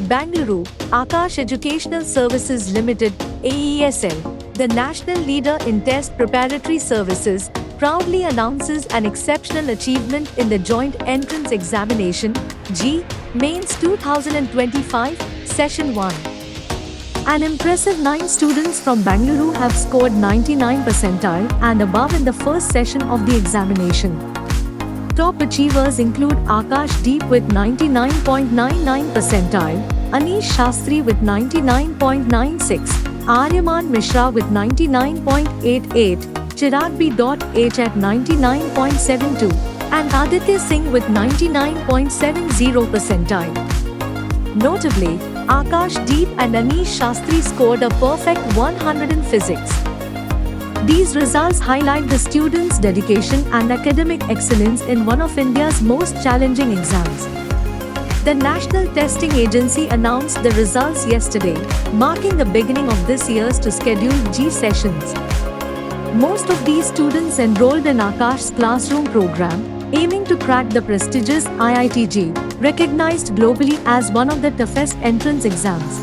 Bangalore, Akash Educational Services Limited, AESL, the national leader in test preparatory services, proudly announces an exceptional achievement in the Joint Entrance Examination, G, Mains 2025, Session 1. An impressive 9 students from Bangalore have scored 99 percentile and above in the first session of the examination. Top achievers include Akash Deep with 99.99 percentile, Anish Shastri with 99.96, Aryaman Mishra with 99.88, Chirag B.H at 99.72, and Aditya Singh with 99.70 percentile. Notably, Akash Deep and Anish Shastri scored a perfect 100 in physics. These results highlight the students' dedication and academic excellence in one of India's most challenging exams. The National Testing Agency announced the results yesterday, marking the beginning of this year's scheduled G sessions. Most of these students enrolled in Akash's classroom program, aiming to crack the prestigious IIT-G, recognized globally as one of the toughest entrance exams.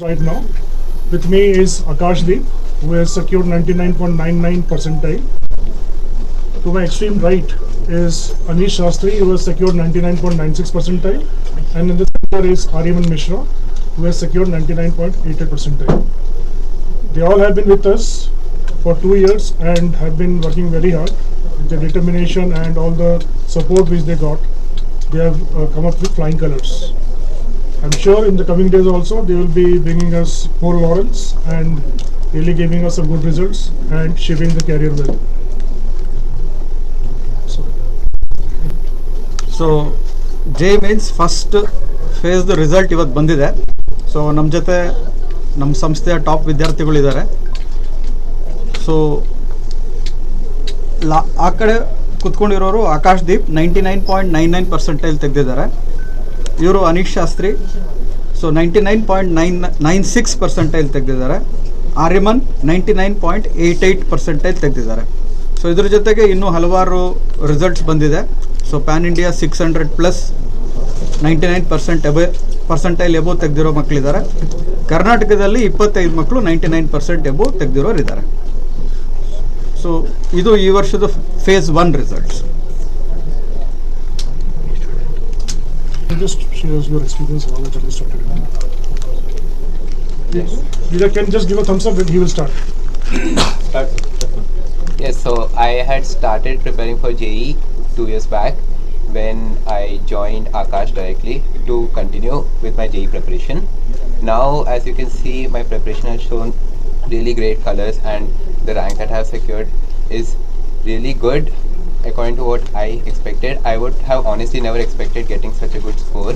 Right now, with me is Akash Deep, who has secured 99.99 percentile. To my extreme right is Anish Shastri, who has secured 99.96 percentile, and in the center is Aryaman Mishra, who has secured 99.88 percentile. They all have been with us for 2 years and have been working very hard. With their determination and all the support which they got, they have come up with flying colors. I'm sure in the coming days also they will be bringing us more laurels and really giving us some good results and shaping the career well. So J means first phase the result ಇವತ್ತು ಬಂದಿದೆ. So ನಮ್ಮ ಜೊತೆ ನಮ್ಮ ಸಂಸ್ಥೆಯ top ವಿದ್ಯಾರ್ಥಿಗಳಿದ್ದಾರೆ. So ಆ ಕಡೆ ಕುತ್ಕೊಂಡಿರೋರು Akash Deep 99.99 percentile ತೆಗೆದಿದ್ದಾರೆ. ಇವರು ಅನೀಶ್ ಶಾಸ್ತ್ರಿ ಸೊ 99.96 ಪರ್ಸೆಂಟೈಲ್ ತೆಗೆದಿದ್ದಾರೆ. ಆರ್ಯಮನ್ 99.88 ಪರ್ಸೆಂಟೈಲ್ ತೆಗೆದಿದ್ದಾರೆ. ಸೊ ಇದ್ರ ಜೊತೆಗೆ ಇನ್ನೂ ಹಲವಾರು ರಿಸಲ್ಟ್ಸ್ ಬಂದಿದೆ. So pan India 600+ 99% percentile above ತೆಗೆದಿರೋ ಮಕ್ಕಳಿದ್ದಾರೆ. ಕರ್ನಾಟಕದಲ್ಲಿ 25 ಮಕ್ಕಳು 99% ಎಬೋ ತೆಗೆದಿರೋರು ಇದ್ದಾರೆ. ಸೊ ಇದು ಈ ವರ್ಷದ phase 1 results. Just shares your experience how the journey started. Leader can just give a thumbs up when he will start. Yes, so I had started preparing for JEE 2 years back when I joined Akash directly to continue with my JEE preparation. Now, as you can see, my preparation has shown really great colors and the rank that I have secured is really good. According to what I expected, I would have honestly never expected getting such a good score,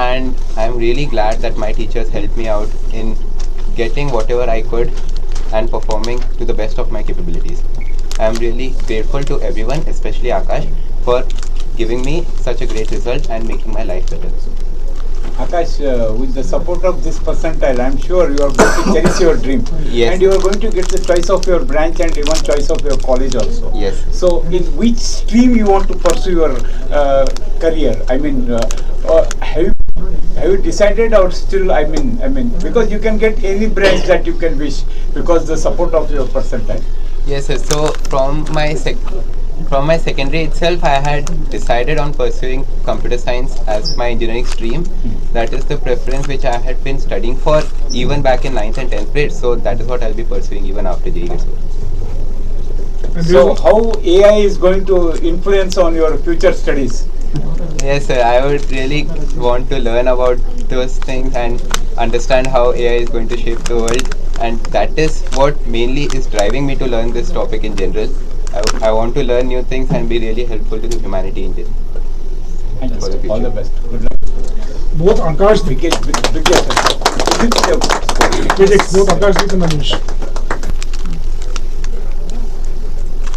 and I'm really glad that my teachers helped me out in getting whatever I could and performing to the best of my capabilities. I'm really grateful to everyone, especially Akash, for giving me such a great result and making my life better. Akash, with the support of this percentile, I'm sure you are going to cherish your dream. Yes. And you are going to get the choice of your branch and even choice of your college also. Yes. So, in which stream you want to pursue your career? I mean, have you decided or still? I mean, because you can get any branch that you can wish because the support of your percentile. Yes, sir. So from my secondary itself, I had decided on pursuing computer science as my engineering stream. That is the preference which I had been studying for even back in 9th and 10th grade. So that is what I'll be pursuing even after JEE gets over. And So how AI is going to influence on your future studies? Yes, sir. I would really want to learn about those things and understand how AI is going to shape the world. And that is what mainly is driving me to learn this topic in general. I want to learn new things and be really helpful to the humanity in general. Thank you. For the All the future. best. Good luck. both Akashdeep, both Akashdeep and Anish.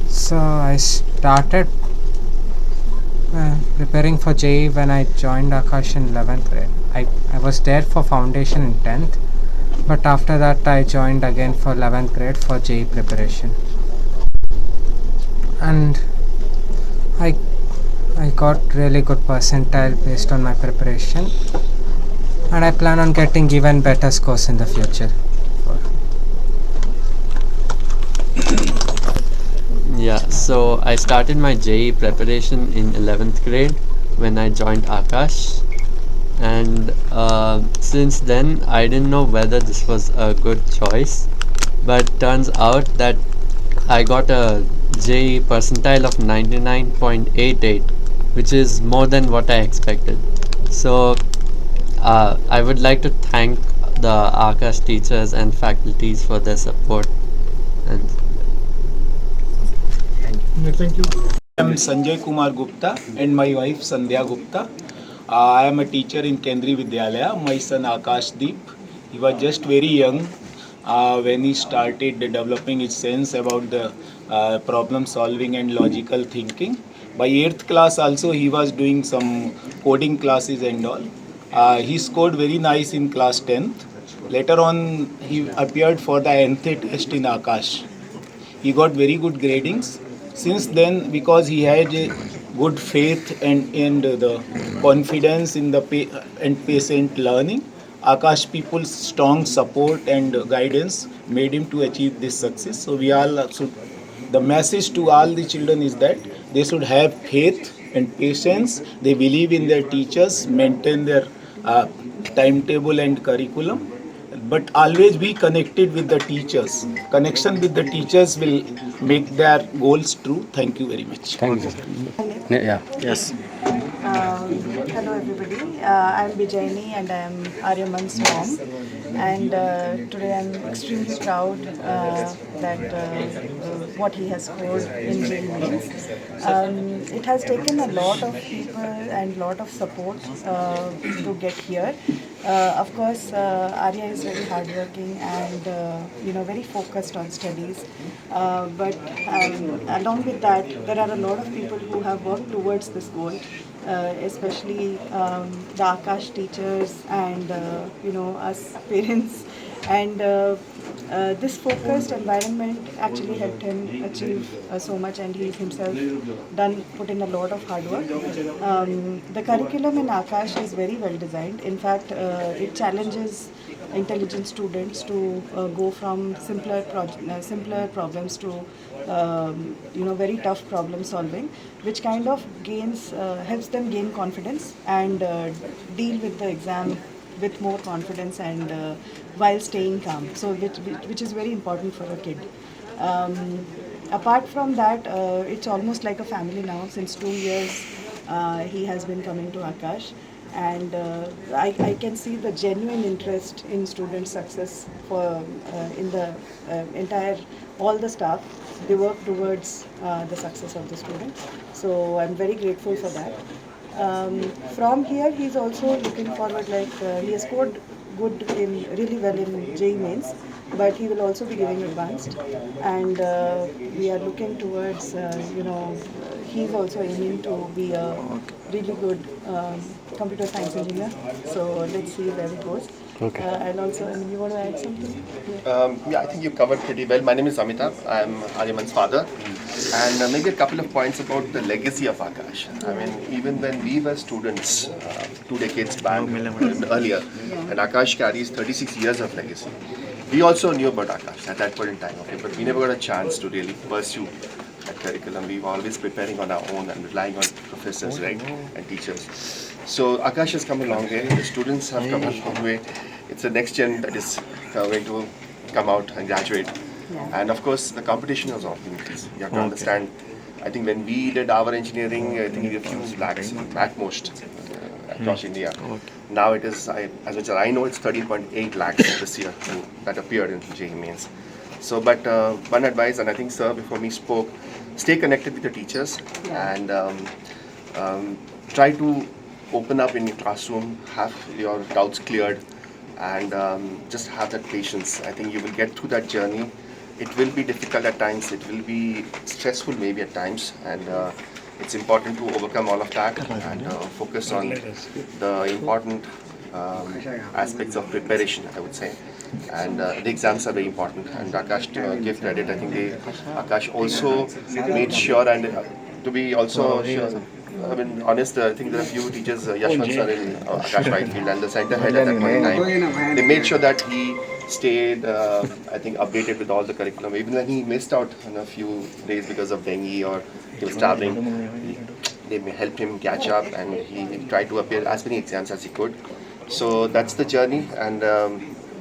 So I started preparing for JEE when I joined Akash in 11th grade. I was there for foundation in 10th, but after that I joined again for 11th grade for JEE preparation. And I got really good percentile based on my preparation, and I plan on getting even better scores in the future. Yeah, so I started my JEE preparation in 11th grade when I joined Akash, and since then I didn't know whether this was a good choice, but turns out that I got a JEE percentile of 99.88, which is more than what I expected. So I would like to thank the Akash teachers and faculties for their support. And Yeah, thank you. I am Sanjay Kumar Gupta and my wife Sandhya Gupta. I am a teacher in Kendri Vidyalaya. My son Akashdeep, he was just very young when he started developing his sense about the problem solving and logical thinking. By 8th class also he was doing some coding classes and all. He scored very nice in class 10th. Later on he appeared for the NT test in Akash. He got very good gradings. Since then, because he had a good faith and the confidence in the and patient learning, Akash people's strong support and guidance made him to achieve this success. So we all should, the message to all the children is that they should have faith and patience. They believe in their teachers, maintain their timetable and curriculum, but always be connected with the teachers. Connection with the teachers will make their goals true. Thank you very much. yes. Hello everybody, I'm Vijayani and I'm Aryaman's mom, and today I'm extremely proud that what he has scored in JEE Mains. It has taken a lot of people and lot of support to get here. Of course, Arya is very hardworking and very focused on studies. But along with that, there are a lot of people who have worked towards this goal, especially the Akash teachers and us parents. And this focused environment actually helped him achieve so much, and he's himself put in a lot of hard work. The curriculum in Akash is very well designed. In fact, it challenges intelligent students to go from simpler problems to very tough problem solving, which kind of helps them gain confidence and deal with the exam with more confidence and while staying calm. So which is very important for a kid. Apart from that, it's almost like a family now. Since 2 years, he has been coming to Akash, and I can see the genuine interest in student success in the entire all the staff. They work towards the success of the students. So I'm very grateful for that. From here, he's also looking forward. He has scored really well in JEE Mains, but he will also be giving advanced, and we are looking towards he's also aiming to be a really good computer science engineer. So let's see where it goes. Okay. And also, you want to add something? Yeah, I think you covered pretty well. My name is Amitabh. I'm Aryaman's father. And maybe a couple of points about the legacy of Akash. I mean, even when we were students 2 decades back and earlier, and Akash carries 36 years of legacy. we also knew about Akash at that point in time, okay, but we never got a chance to really pursue that curriculum. We were always preparing on our own and relying on professors, right, and teachers. So Akash has come a long way. The students have come a long way. It's the next gen that is going to come out and graduate. And of course, the competition has also increased. You have to understand. I think when we did our engineering, I think we were few lakhs at most across India. Now it is, as much as I know, it's 13.8 lakhs this year that appeared in JEE Mains. So, but one advice, and I think Sir before me spoke, stay connected with the teachers and try to open up in your classroom, have your doubts cleared, and just have that patience. I think you will get through that journey. It will be difficult at times, it will be stressful maybe at times, and it's important to overcome all of that and focus on the important aspects of preparation, I would say. And the exams are very important, and Akash, to give credit, I think Akash also made sure, and to be also sure, I mean, honest, I think there are a few teachers, Yashwant sir in Akash Whitefield and the center head at that point in time, they made sure that he stayed, I think, updated with all the curriculum. Even when he missed out on a few days because of dengue or he was traveling, they helped him catch up and he tried to appear as many exams as he could. So that's the journey, and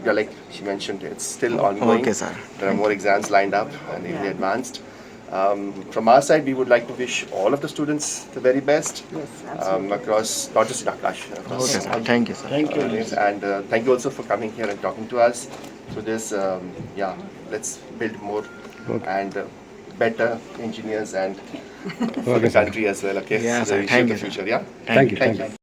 yeah, like she mentioned, it's still ongoing. Okay, sir. There are more exams lined up and they'll be advanced. From our side, we would like to wish all of the students the very best across, not just in Akash. Across Okay, sir. Thank you, sir. Thank you. And thank you also for coming here and talking to us through this. Yeah, let's build more and better engineers and for the country as well. Okay, Yeah, so sir. we Thank the you, sir. future. Yeah. Thank you. Thank you.